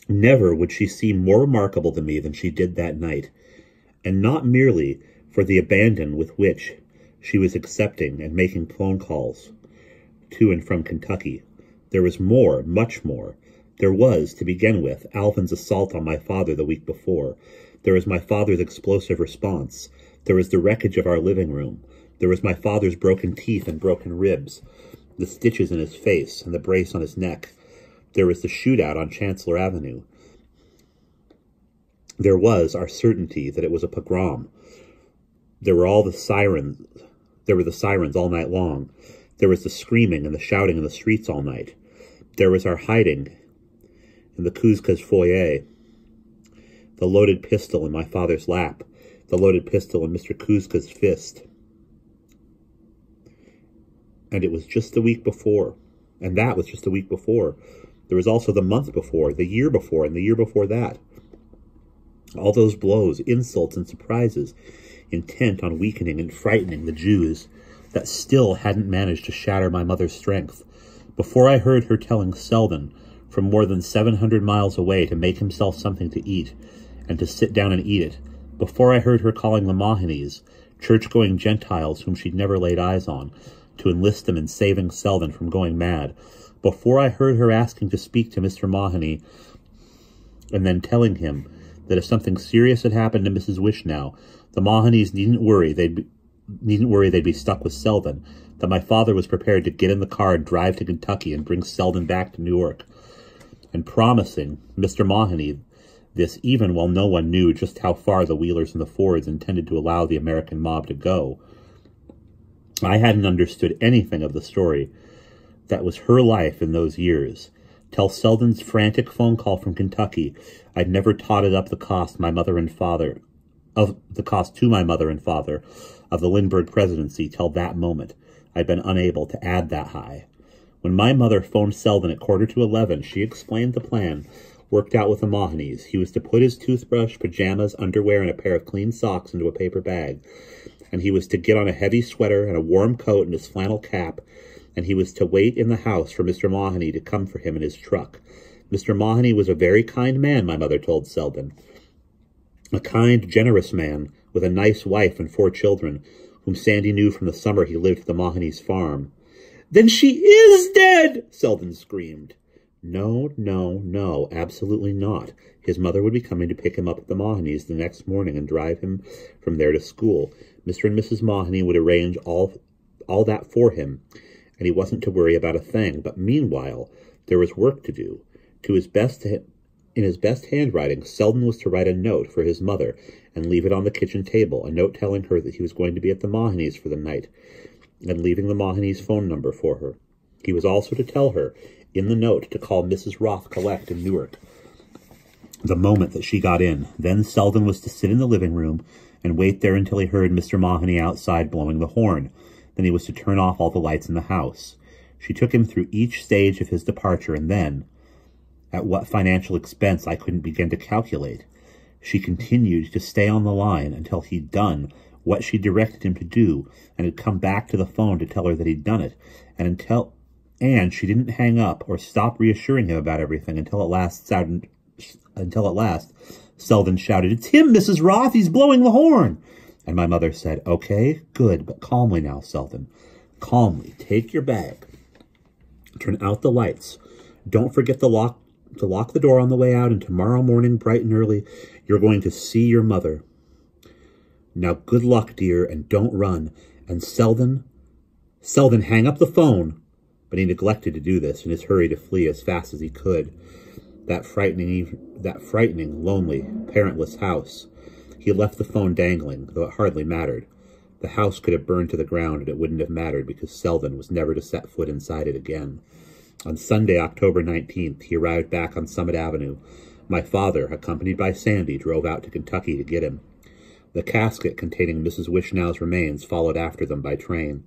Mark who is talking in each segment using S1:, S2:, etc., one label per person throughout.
S1: Never would she seem more remarkable to me than she did that night, and not merely for the abandon with which she was accepting and making phone calls to and from Kentucky. There was more, much more. There was, to begin with, Alvin's assault on my father the week before. There was my father's explosive response. There was the wreckage of our living room. There was my father's broken teeth and broken ribs, the stitches in his face and the brace on his neck. There was the shootout on Chancellor Avenue. There was our certainty that it was a pogrom. There were the sirens all night long. There was the screaming and the shouting in the streets all night. There was our hiding in the Kuzka's foyer, the loaded pistol in my father's lap, the loaded pistol in Mr. Kuzka's fist. And it was just the week before. And that was just the week before. There was also the month before, the year before, and the year before that. All those blows, insults, and surprises, intent on weakening and frightening the Jews that still hadn't managed to shatter my mother's strength. Before I heard her telling Selden from more than 700 miles away to make himself something to eat and to sit down and eat it. Before I heard her calling the Mohanys, church-going Gentiles whom she'd never laid eyes on, to enlist them in saving Selden from going mad. Before I heard her asking to speak to Mr. Mahoney and then telling him that if something serious had happened to Mrs. Wishnow, the Mohanys needn't worry they'd be stuck with Selden, that my father was prepared to get in the car and drive to Kentucky and bring Selden back to New York, and promising Mr. Mahoney this even while no one knew just how far the Wheelers and the Fords intended to allow the American mob to go. I hadn't understood anything of the story that was her life in those years. Till Selden's frantic phone call from Kentucky, I'd never totted up the cost to my mother and father of the Lindbergh presidency till that moment. I'd been unable to add that high. When my mother phoned Selden at 11:15, she explained the plan worked out with the Mohanys. He was to put his toothbrush, pajamas, underwear, and a pair of clean socks into a paper bag, and he was to get on a heavy sweater and a warm coat and his flannel cap, and he was to wait in the house for Mr. Mahoney to come for him in his truck. Mr. Mahoney was a very kind man, my mother told Selden. A kind, generous man with a nice wife and 4 children, whom Sandy knew from the summer he lived at the Mahoney's farm. "Then she is dead!" Selden screamed. No, no, no, absolutely not. His mother would be coming to pick him up at the Mahoney's the next morning and drive him from there to school. Mr. and Mrs. Mahoney would arrange all that for him, and he wasn't to worry about a thing. But meanwhile, there was work to do. In his best handwriting, Selden was to write a note for his mother and leave it on the kitchen table, a note telling her that he was going to be at the Mahoney's for the night, and leaving the Mahoney's phone number for her. He was also to tell her, in the note, to call Mrs. Roth collect in Newark the moment that she got in. Then Selden was to sit in the living room and wait there until he heard Mr. Mahoney outside blowing the horn. Then he was to turn off all the lights in the house. She took him through each stage of his departure, and then, at what financial expense I couldn't begin to calculate, she continued to stay on the line until he'd done what she directed him to do and had come back to the phone to tell her that he'd done it, and she didn't hang up or stop reassuring him about everything until at last Selden shouted, "It's him, Mrs. Roth! He's blowing the horn!" And my mother said, "Okay, good, but calmly now, Selden. Calmly. Take your bag. Turn out the lights. Don't forget to lock the door on the way out, and tomorrow morning, bright and early, you're going to see your mother. Now, good luck, dear, and don't run. And Selden, hang up the phone." But he neglected to do this in his hurry to flee as fast as he could. That frightening, lonely, parentless house. He left the phone dangling, though it hardly mattered. The house could have burned to the ground, and it wouldn't have mattered because Selden was never to set foot inside it again. On Sunday, October 19th, he arrived back on Summit Avenue. My father, accompanied by Sandy, drove out to Kentucky to get him. The casket containing Mrs. Wishnow's remains followed after them by train.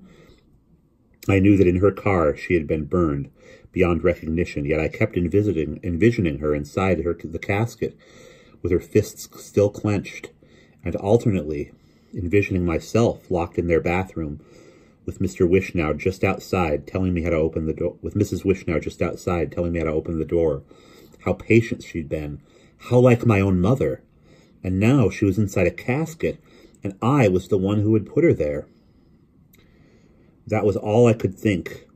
S1: I knew that in her car she had been burned beyond recognition, yet I kept envisioning her inside the casket with her fists still clenched, and alternately envisioning myself locked in their bathroom with Mr. Wishnow just outside telling me how to open the door, with Mrs. Wishnow just outside telling me how to open the door, how patient she'd been, how like my own mother. And now she was inside a casket, and I was the one who had put her there. That was all I could think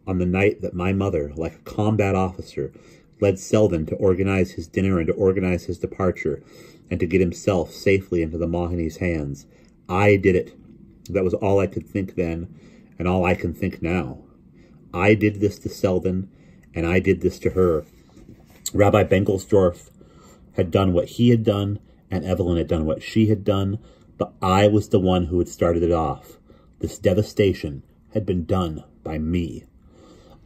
S1: on the night that my mother, like a combat officer, led Selden to organize his dinner and to organize his departure and to get himself safely into the Mahoney's hands. I did it. That was all I could think then, and all I can think now. I did this to Selden, and I did this to her. Rabbi Bengelsdorf had done what he had done, and Evelyn had done what she had done, but I was the one who had started it off. This devastation had been done by me.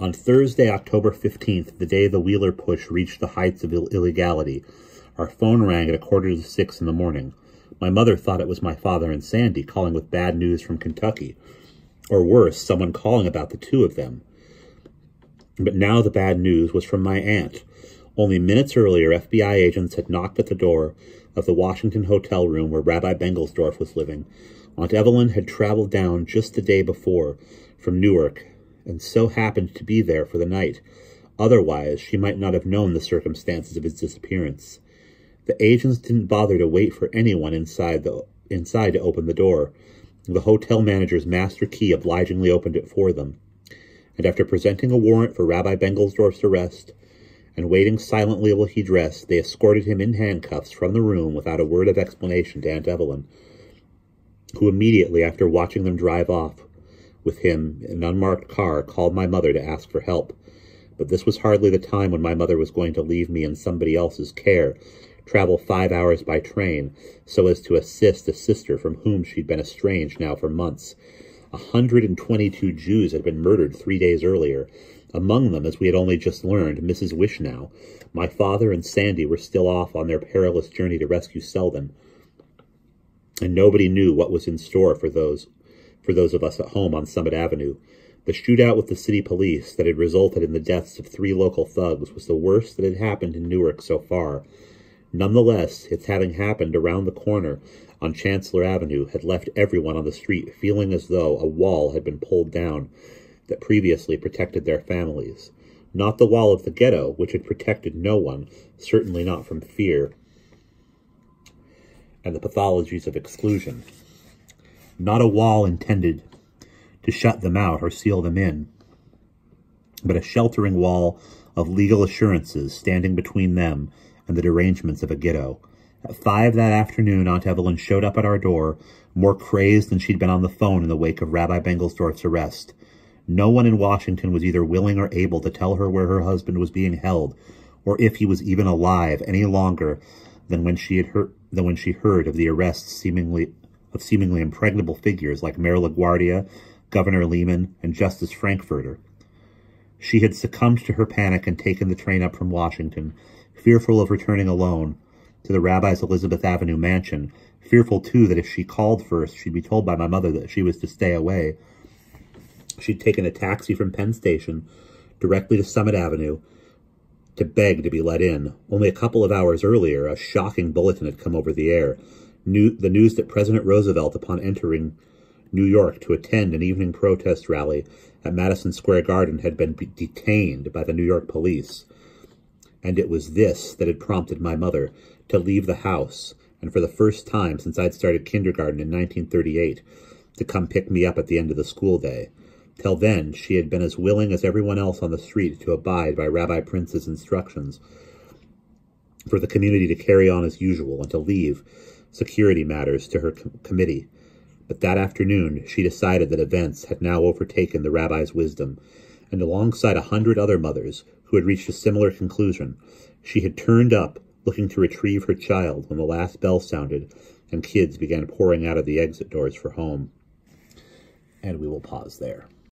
S1: On Thursday, October 15th, the day the Wheeler push reached the heights of illegality, our phone rang at 5:45 in the morning. My mother thought it was my father and Sandy calling with bad news from Kentucky, or worse, someone calling about the two of them. But now the bad news was from my aunt. Only minutes earlier, FBI agents had knocked at the door of the Washington hotel room where Rabbi Bengelsdorf was living. Aunt Evelyn had traveled down just the day before from Newark, and so happened to be there for the night. Otherwise, she might not have known the circumstances of his disappearance. The agents didn't bother to wait for anyone inside to open the door. The hotel manager's master key obligingly opened it for them. And after presenting a warrant for Rabbi Bengelsdorf's arrest and waiting silently while he dressed, they escorted him in handcuffs from the room without a word of explanation to Aunt Evelyn, who immediately after watching them drive off with him in an unmarked car called my mother to ask for help. But this was hardly the time when my mother was going to leave me in somebody else's care, travel 5 hours by train so as to assist a sister from whom she'd been estranged now for months. 122 Jews had been murdered 3 days earlier. Among them, as we had only just learned, Mrs. Wishnow. My father and Sandy were still off on their perilous journey to rescue Selden, and nobody knew what was in store for those of us at home on Summit Avenue. The shootout with the city police that had resulted in the deaths of 3 local thugs was the worst that had happened in Newark so far. Nonetheless, its having happened around the corner on Chancellor Avenue had left everyone on the street feeling as though a wall had been pulled down that previously protected their families. Not the wall of the ghetto, which had protected no one, certainly not from fear and the pathologies of exclusion. Not a wall intended to shut them out or seal them in, but a sheltering wall of legal assurances standing between them and the derangements of a ghetto. At 5 that afternoon, Aunt Evelyn showed up at our door, more crazed than she'd been on the phone in the wake of Rabbi Bengelsdorf's arrest. No one in Washington was either willing or able to tell her where her husband was being held, or if he was even alive any longer than when she heard of the arrests of seemingly impregnable figures like Mayor LaGuardia, Governor Lehman, and Justice Frankfurter. She had succumbed to her panic and taken the train up from Washington, fearful of returning alone to the rabbi's Elizabeth Avenue mansion, fearful, too, that if she called first, she'd be told by my mother that she was to stay away. She'd taken a taxi from Penn Station directly to Summit Avenue to beg to be let in. Only a couple of hours earlier, a shocking bulletin had come over the air. The news that President Roosevelt, upon entering New York to attend an evening protest rally at Madison Square Garden, had been detained by the New York police. And it was this that had prompted my mother to leave the house, and for the first time since I'd started kindergarten in 1938, to come pick me up at the end of the school day. Till then, she had been as willing as everyone else on the street to abide by Rabbi Prince's instructions for the community to carry on as usual and to leave security matters to her committee. But that afternoon, she decided that events had now overtaken the rabbi's wisdom, and alongside 100 other mothers who had reached a similar conclusion, she had turned up looking to retrieve her child when the last bell sounded and kids began pouring out of the exit doors for home. And we will pause there.